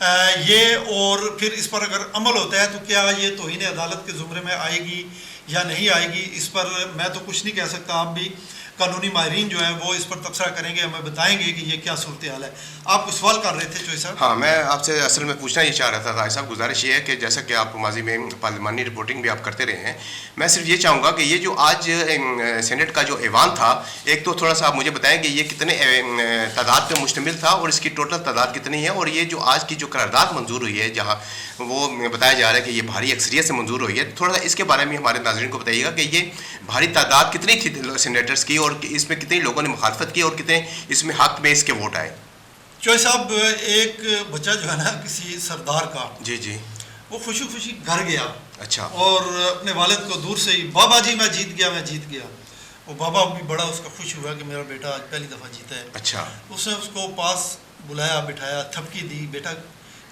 یہ اور پھر اس پر اگر عمل ہوتا ہے تو کیا یہ توہین عدالت کے زمرے میں آئے گی یا نہیں آئے گی، اس پر میں تو کچھ نہیں کہہ سکتا. آپ بھی قانونی ماہرین جو ہیں وہ اس پر تبصرہ کریں گے، ہمیں بتائیں گے کہ یہ کیا صورتحال ہے. آپ کو سوال کر رہے تھے چوہے صاحب؟ ہاں، میں آپ سے اصل میں پوچھنا یہ چاہ رہا تھا طاہر صاحب. گزارش یہ ہے کہ جیسا کہ آپ ماضی میں پارلیمانی رپورٹنگ بھی آپ کرتے رہے ہیں، میں صرف یہ چاہوں گا کہ یہ جو آج سینٹ کا جو ایوان تھا، ایک تو تھوڑا سا آپ مجھے بتائیں کہ یہ کتنے تعداد پہ مشتمل تھا اور اس کی ٹوٹل تعداد کتنی ہے، اور یہ جو آج کی جو قرارداد منظور ہوئی ہے جہاں وہ بتایا جا رہا ہے کہ یہ بھاری اکثریت سے منظور ہوئی ہے، تھوڑا سا اس کے بارے میں ہمارے ناظرین کو بتائیے گا کہ یہ بھاری تعداد کتنی تھی سینیٹرز کی، اور اس میں کتنے لوگوں نے مخالفت کی اور کتنے اس میں حق میں اس کے ووٹ آئے. چوہے صاحب، ایک بچہ جو ہے نا کسی سردار کا، جی وہ خوشی خوشی گھر گیا. اچھا. اور اپنے والد کو دور سے ہی بابا جی میں جیت گیا. وہ بابا بھی بڑا اس کا خوش ہوا کہ میرا بیٹا آج پہلی دفعہ جیتا ہے. اچھا. اس نے اس کو پاس بلایا، بٹھایا، تھپکی دی. بیٹا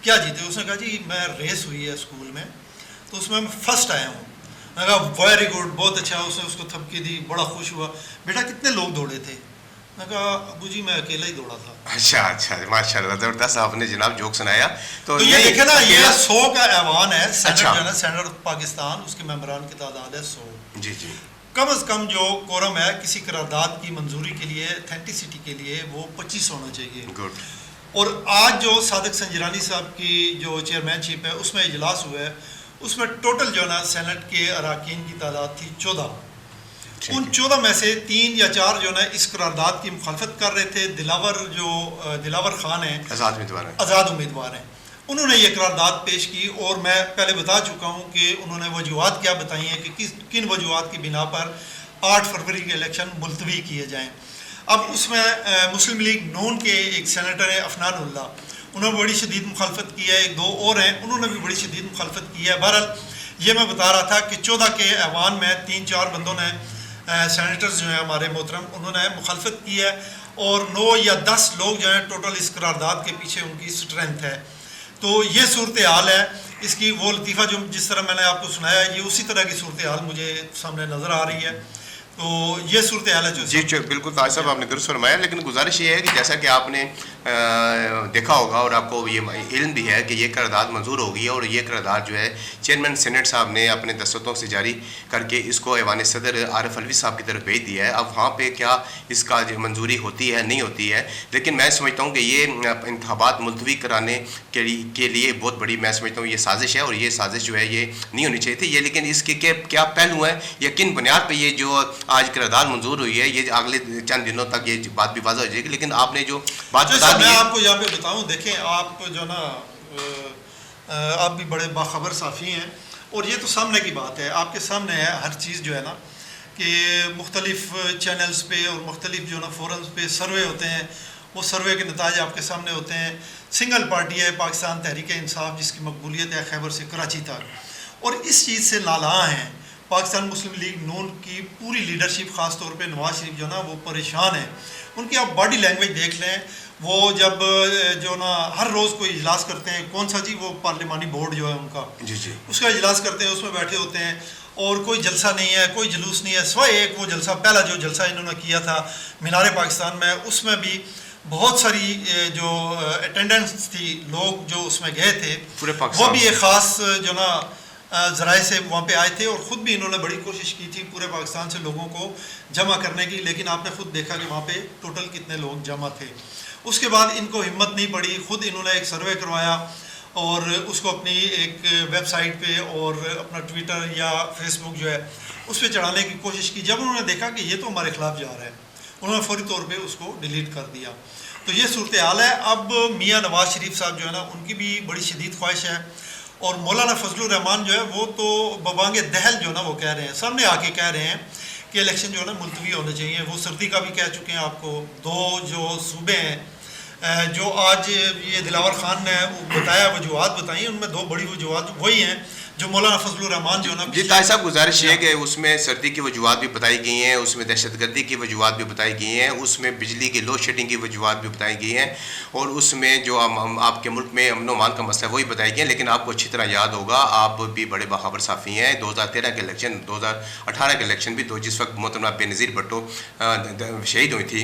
کیا جیتے؟ اس نے کہا جی میں ریس ہوئی ہے اسکول میں تو اس میں فرسٹ آیا ہوں. میں کہا ویری گڈ، بہت اچھا. اس نے اس کو تھپکی دی، بڑا خوش ہوا. بیٹا کتنے لوگ دوڑے تھے؟ میں کہا ابو جی میں اکیلا ہی دوڑا تھا. اچھا ماشاء اللہ، زبردست آپ نے جناب جوک سنایا. تو یہ دیکھیں نا، یہ 100 کا ایوان ہے. سینٹ جو ہے نا، سینٹ پاکستان، اس کے ممبران کی تعداد ہے 100. جی. کم از کم جو کورم ہے کسی قرارداد کی منظوری کے لیے، اتھینٹسٹی کے لیے، وہ 25 ہونا چاہیے. گڈ. اور آج جو صادق سنجرانی صاحب کی جو چیئرمین شپ ہے اس میں اجلاس ہوا ہے، اس میں ٹوٹل جو ہے نا سینٹ کے اراکین کی تعداد تھی 14. ان 14 میں سے 3 یا 4 جو ہے نا اس قرارداد کی مخالفت کر رہے تھے. دلاور خان ہیں، آزاد امیدوار ہیں، انہوں نے یہ قرارداد پیش کی. اور میں پہلے بتا چکا ہوں کہ انہوں نے وجوہات کیا بتائی ہیں کہ کن وجوہات کی بنا پر 8 فروری کے الیکشن ملتوی کیے جائیں. اب اس میں مسلم لیگ نون کے ایک سینیٹر ہے عفنان اللہ، انہوں نے بڑی شدید مخالفت کی ہے. 1 2 اور ہیں، انہوں نے بھی بڑی شدید مخالفت کی ہے. بہرحال یہ میں بتا رہا تھا کہ 14 کے ایوان میں 3 4 بندوں نے، سینیٹرز جو ہیں ہمارے محترم، انہوں نے مخالفت کی ہے. اور 9 یا 10 لوگ جو ہیں ٹوٹل اس قرارداد کے پیچھے ان کی اسٹرینتھ ہے. تو یہ صورتحال ہے اس کی. وہ لطیفہ جو جس طرح میں نے آپ کو سنایا، یہ اسی طرح کی صورتحال مجھے سامنے نظر آ رہی ہے. تو یہ صورتحال ہے جو جی بالکل طاہر صاحب آپ نے درست فرمایا. لیکن گزارش یہ ہے کہ جیسا کہ آپ نے دیکھا ہوگا اور آپ کو یہ علم بھی ہے کہ یہ قرارداد منظور ہوگی، اور یہ قرارداد جو ہے چیئرمین سینٹ صاحب نے اپنے دستخطوں سے جاری کر کے اس کو ایوان صدر عارف علوی صاحب کی طرف بھیج دیا ہے. اب وہاں پہ کیا اس کا منظوری ہوتی ہے نہیں ہوتی ہے، لیکن میں سمجھتا ہوں کہ یہ انتخابات ملتوی کرانے کے لیے بہت بڑی، میں سمجھتا ہوں یہ سازش ہے. اور یہ سازش جو ہے یہ نہیں ہونی چاہیے تھی یہ. لیکن اس کے کیا پہلو ہیں یا کن بنیاد پہ یہ جو آج قرارداد منظور ہوئی ہے، یہ اگلے چند دنوں تک یہ بات بھی واضح ہو جائے گی. لیکن آپ نے جو بات بتا دی، میں آپ کو یہاں پہ بتاؤں، دیکھیں آپ جو نا آپ بھی بڑے باخبر صحافی ہیں، اور یہ تو سامنے کی بات ہے، آپ کے سامنے ہے ہر چیز جو ہے نا، کہ مختلف چینلز پہ اور مختلف جو نا فورمز پہ سروے ہوتے ہیں. وہ سروے کے نتائج آپ کے سامنے ہوتے ہیں. سنگل پارٹی ہے پاکستان تحریک انصاف، جس کی مقبولیت ہے خیبر سے کراچی تک، اور اس چیز سے لالاں ہیں. پاکستان مسلم لیگ نون کی پوری لیڈرشپ، خاص طور پہ نواز شریف جو نا وہ پریشان ہے. ان کی آپ باڈی لینگویج دیکھ لیں. وہ جب جو نا ہر روز کوئی اجلاس کرتے ہیں، کون سا جی وہ پارلیمانی بورڈ جو ہے ان کا، جی اس کا اجلاس کرتے ہیں، اس میں بیٹھے ہوتے ہیں، اور کوئی جلسہ نہیں ہے، کوئی جلوس نہیں ہے، سوائے ایک وہ جلسہ، پہلا جو جلسہ انہوں نے کیا تھا مینار پاکستان میں، اس میں بھی بہت ساری جو اٹینڈنس تھی، لوگ جو اس میں گئے تھے، وہ بھی ایک خاص جو نا ذرائع سے وہاں پہ آئے تھے. اور خود بھی انہوں نے بڑی کوشش کی تھی پورے پاکستان سے لوگوں کو جمع کرنے کی. لیکن آپ نے خود دیکھا کہ وہاں پہ ٹوٹل کتنے لوگ جمع تھے. اس کے بعد ان کو ہمت نہیں پڑی، خود انہوں نے ایک سروے کروایا اور اس کو اپنی ایک ویب سائٹ پہ اور اپنا ٹویٹر یا فیس بک جو ہے اس پہ چڑھانے کی کوشش کی. جب انہوں نے دیکھا کہ یہ تو ہمارے خلاف جا رہا ہے، انہوں نے فوری طور پہ اس کو ڈیلیٹ کر دیا. تو یہ صورتحال ہے. اب میاں نواز شریف صاحب جو ہے نا، ان کی بھی بڑی شدید خواہش ہے. اور مولانا فضل الرحمان جو ہے وہ تو ببانگ دہل جو ہے نا وہ کہہ رہے ہیں، سامنے آ کے کہہ رہے ہیں کہ الیکشن جو ہے نا ملتوی ہونے چاہیے. وہ سردی کا بھی کہہ چکے ہیں آپ کو. 2 جو صوبے ہیں جو آج یہ دلاور خان نے بتایا، وجوہات بتائی، ان میں 2 بڑی وجوہات وہی ہیں جو مولانا فضل الرحمان جو ہے نا. جی طاہر صاحب گزارش ہے کہ اس میں سردی کی وجوہات بھی بتائی گئی ہیں، اس میں دہشت گردی کی وجوہات بھی بتائی گئی ہیں، اس میں بجلی کی لوڈ شیڈنگ کی وجوہات بھی بتائی گئی ہیں، اور اس میں جو آپ کے ملک میں امن و امان کا مسئلہ وہی بتائی گئی ہیں. لیکن آپ کو اچھی طرح یاد ہوگا، آپ بھی بڑے باخبر صحافی ہیں، 2013 کے الیکشن، 2018 کے الیکشن بھی، جس وقت محترمہ بے نظیر بھٹو شہید ہوئی تھی،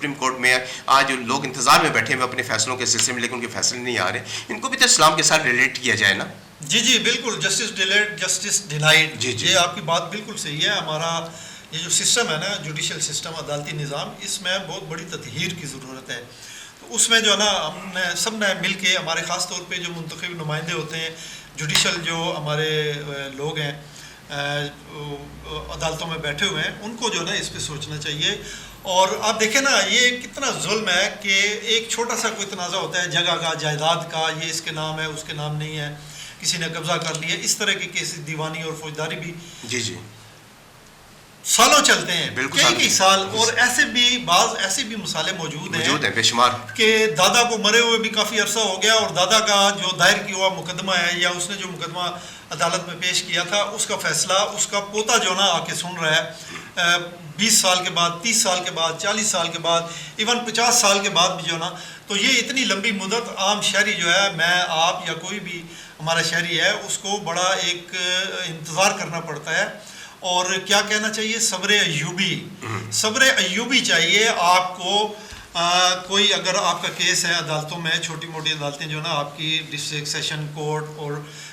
سپریم کورٹ میں آج لوگ انتظار میں بیٹھے ہوئے اپنے فیصلوں کے سلسلے میں، لیکن ان کے فیصلے نہیں آ رہے، ان کو بھی تو اسلام کے ساتھ ریلیٹ کیا جائے نا؟ جی بالکل، جسٹس ڈیلیڈ جسٹس ڈینائڈ، جی یہ آپ کی بات بالکل صحیح ہے. ہمارا یہ جو سسٹم ہے نا، جوڈیشل سسٹم، عدالتی نظام، اس میں بہت بڑی تطہیر کی ضرورت ہے. تو اس میں جو ہے نا ہم نے سب نے مل کے، ہمارے خاص طور پہ جو منتخب نمائندے ہوتے ہیں، جوڈیشل جو ہمارے لوگ ہیں عدالتوں میں بیٹھے ہوئے ہیں، ان کو جو ہے نا اس پہ سوچنا چاہیے. اور آپ دیکھیں نا یہ کتنا ظلم ہے کہ ایک چھوٹا سا کوئی تنازع ہوتا ہے جگہ کا، جائیداد کا، یہ اس کے نام ہے اس کے نام نہیں ہے، کسی نے قبضہ کر لیا، اس طرح کے کیسز دیوانی اور فوجداری بھی جی سالوں چلتے ہیں، بالکل کئی سال. اور ایسے بھی بعض ایسے بھی مسائلے موجود ہیں بے شمار، کہ دادا کو مرے ہوئے بھی کافی عرصہ ہو گیا، اور دادا کا جو دائر کیا ہوا مقدمہ ہے یا اس نے جو مقدمہ عدالت میں پیش کیا تھا، اس کا فیصلہ اس کا پوتا جو نا آ کے سن رہا ہے 20 سال کے بعد، 30 سال کے بعد، 40 سال کے بعد، ایون 50 سال کے بعد بھی جو نا. تو یہ اتنی لمبی مدت عام شہری جو ہے، میں آپ یا کوئی بھی ہمارا شہری ہے، اس کو بڑا ایک انتظار کرنا پڑتا ہے. اور کیا کہنا چاہیے، صبر ایوبی چاہیے آپ کو. کوئی اگر آپ کا کیس ہے عدالتوں میں، چھوٹی موٹی عدالتیں جو نا آپ کی ڈسٹرکٹ سیشن کورٹ اور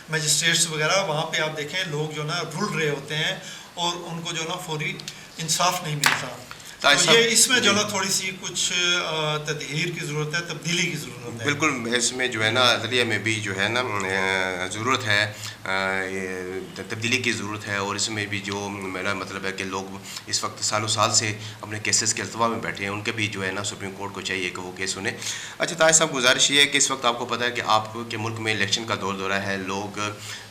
مجسٹریٹس وغیرہ، وہاں پہ آپ دیکھیں لوگ جو نا رول رہے ہوتے ہیں اور ان کو جو نا فوری انصاف نہیں ملتا. تو یہ اس میں جو نا تھوڑی سی کچھ تطہیر کی ضرورت ہے، تبدیلی کی ضرورت ہے. بالکل، اس میں جو ہے نا عدلیہ میں بھی جو ہے نا ضرورت ہے، تبدیلی کی ضرورت ہے. اور اس میں بھی جو میرا مطلب ہے کہ لوگ اس وقت سالوں سال سے اپنے کیسز کے التوا میں بیٹھے ہیں، ان کے بھی جو ہے نا سپریم کورٹ کو چاہیے کہ وہ کیس سنیں. اچھا طاہر صاحب، گزارش یہ ہے کہ اس وقت آپ کو پتہ ہے کہ آپ کے ملک میں الیکشن کا دورہ ہے، لوگ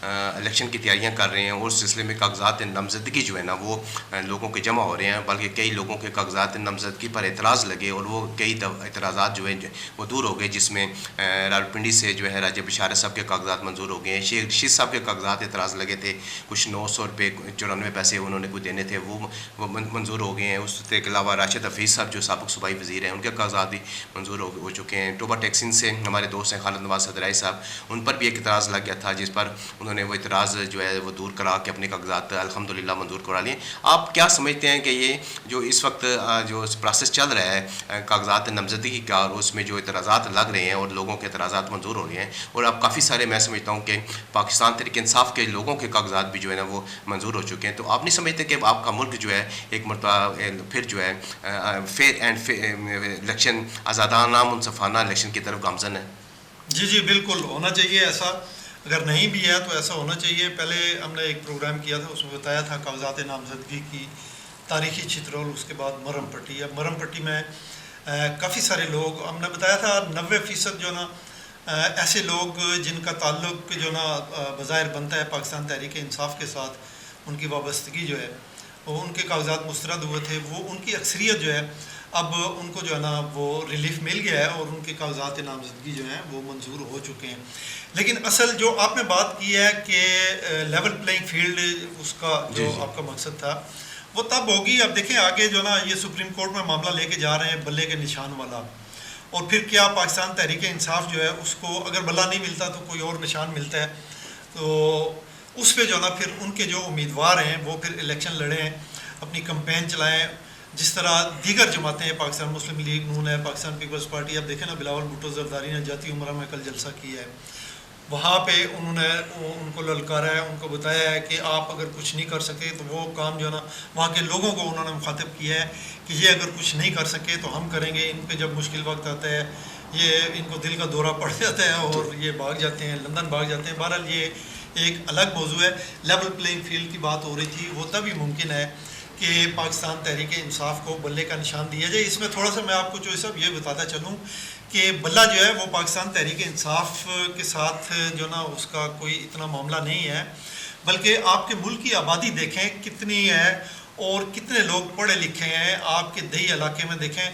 الیکشن کی تیاریاں کر رہے ہیں، اور اس سلسلے میں کاغذات نامزدگی جو ہے نا وہ لوگوں کے جمع ہو رہے ہیں، بلکہ کئی لوگوں کے کاغذات نامزدگی پر اعتراض لگے اور وہ کئی اعتراضات جو ہیں وہ دور ہو گئے، جس میں راولپنڈی سے جو ہے راجہ بشارت صاحب کے کاغذات منظور ہو گئے ہیں. شیخ رشید صاحب کے کاغذات اعتراض لگے تھے، کچھ 900 روپے 94 پیسے انہوں نے کچھ دینے تھے، وہ منظور ہو گئے ہیں. اس کے علاوہ راشد حفیظ صاحب جو سابق صوبائی وزیر ہیں، ان کے کاغذات بھی منظور ہو چکے ہیں. ٹوبا ٹیکسن سے ہمارے دوست ہیں خالد نواز صدرائی صاحب، ان پر بھی ایک اعتراض لگ گیا تھا، جس پر انہوں نے وہ اعتراض جو ہے وہ دور کرا کے اپنے کاغذات الحمدللہ منظور کرا لیے. آپ کیا سمجھتے ہیں کہ یہ جو اس وقت جو پروسیس چل رہا ہے کاغذات نامزدگی کا، اور اس میں جو اعتراضات لگ رہے ہیں اور لوگوں کے اعتراضات منظور ہو رہے ہیں، اور اب کافی سارے میں سمجھتا ہوں کہ پاکستان تحریک انصاف کے لوگوں کے کاغذات بھی جو ہے نا وہ منظور ہو چکے ہیں، تو آپ نہیں سمجھتے کہ آپ کا ملک جو ہے ایک مرتبہ پھر جو ہے فیئر اینڈ الیکشن، آزادانہ منصفانہ الیکشن کی طرف گامزن ہے؟ جی بالکل ہونا چاہیے ایسا. اگر نہیں بھی ہے تو ایسا ہونا چاہیے. پہلے ہم نے ایک پروگرام کیا تھا، اس میں بتایا تھا کاغذات نامزدگی کی تاریخی چترول، اس کے بعد مرم پٹی. اب مرم پٹی میں کافی سارے لوگ، ہم نے بتایا تھا 90% جو نا ایسے لوگ جن کا تعلق جو نا بظاہر بنتا ہے پاکستان تحریک انصاف کے ساتھ، ان کی وابستگی جو ہے وہ ان کے کاغذات مسترد ہوئے تھے، وہ ان کی اکثریت جو ہے اب ان کو جو ہے نا وہ ریلیف مل گیا ہے اور ان کے کاغذات نامزدگی جو ہیں وہ منظور ہو چکے ہیں. لیکن اصل جو آپ نے بات کی ہے کہ لیول پلینگ فیلڈ، اس کا جو آپ کا مقصد تھا وہ تب ہوگی. اب دیکھیں آگے جو نا یہ سپریم کورٹ میں معاملہ لے کے جا رہے ہیں بلے کے نشان والا، اور پھر کیا پاکستان تحریک انصاف جو ہے اس کو اگر بلا نہیں ملتا تو کوئی اور نشان ملتا ہے، تو اس پہ جو نا پھر ان کے جو امیدوار ہیں وہ پھر الیکشن لڑیں، اپنی کمپین چلائیں. جس طرح دیگر جماعتیں ہیں، پاکستان مسلم لیگ نون ہے، پاکستان پیپلز پارٹی، اب دیکھیں نا بلاول بھٹو زرداری نے جاتی عمرہ میں کل جلسہ کیا ہے، وہاں پہ انہوں نے ان کو للکارا ہے، ان کو بتایا ہے کہ آپ اگر کچھ نہیں کر سکے تو وہ کام جو ہے نا وہاں کے لوگوں کو انہوں نے مخاطب کیا ہے کہ یہ اگر کچھ نہیں کر سکے تو ہم کریں گے. ان پہ جب مشکل وقت آتا ہے یہ ان کو دل کا دورہ پڑ جاتا ہے اور یہ بھاگ جاتے ہیں، لندن بھاگ جاتے ہیں. بہرحال یہ ایک الگ موضوع ہے. لیول پلینگ فیلڈ کی بات ہو رہی تھی، وہ تبھی ممکن ہے کہ پاکستان تحریک انصاف کو بلے کا نشان دیا جائے. اس میں تھوڑا سا میں آپ کو جو سب یہ بتاتا چلوں کہ بلہ جو ہے وہ پاکستان تحریک انصاف کے ساتھ جو نا اس کا کوئی اتنا معاملہ نہیں ہے، بلکہ آپ کے ملک کی آبادی دیکھیں کتنی ہے اور کتنے لوگ پڑھے لکھے ہیں. آپ کے دیہی علاقے میں دیکھیں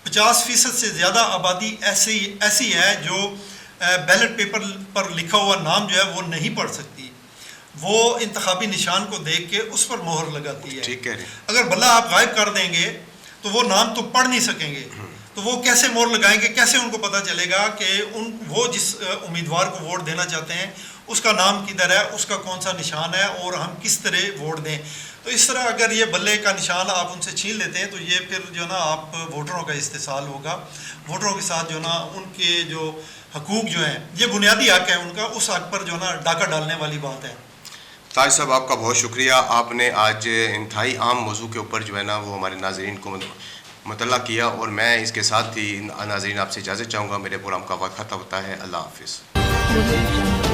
50% سے زیادہ آبادی ایسی ہے جو بیلٹ پیپر پر لکھا ہوا نام جو ہے وہ نہیں پڑھ سکتی، وہ انتخابی نشان کو دیکھ کے اس پر مہر لگاتی ہے. ٹھیک ہے، اگر بلہ آپ غائب کر دیں گے تو وہ نام تو پڑھ نہیں سکیں گے. تو وہ کیسے مور لگائیں گے, کیسے ان کو پتہ چلے گا کہ وہ جس امیدوار کو ووٹ دینا چاہتے ہیں اس کا نام کدھر ہے, اس کا کون سا نشان ہے اور ہم کس طرح ووٹ دیں. تو اس طرح اگر یہ بلے کا نشان آپ ان سے چھین لیتے ہیں تو یہ پھر جو ہے نا آپ ووٹروں کا استحصال ہوگا, ووٹروں کے ساتھ جو ہے نا ان کے جو حقوق جو ہیں, یہ بنیادی حق ہے ان کا, اس حق پر جو ہے نا ڈاکہ ڈالنے والی بات ہے. طاہر صاحب آپ کا بہت شکریہ, آپ نے آج انتہائی عام موضوع کے اوپر جو ہے نا وہ ہمارے ناظرین کو مطلع کیا, اور میں اس کے ساتھ ہی ناظرین آپ سے اجازت چاہوں گا. میرے پروگرام کا وقت ختم ہوتا ہے. اللہ حافظ.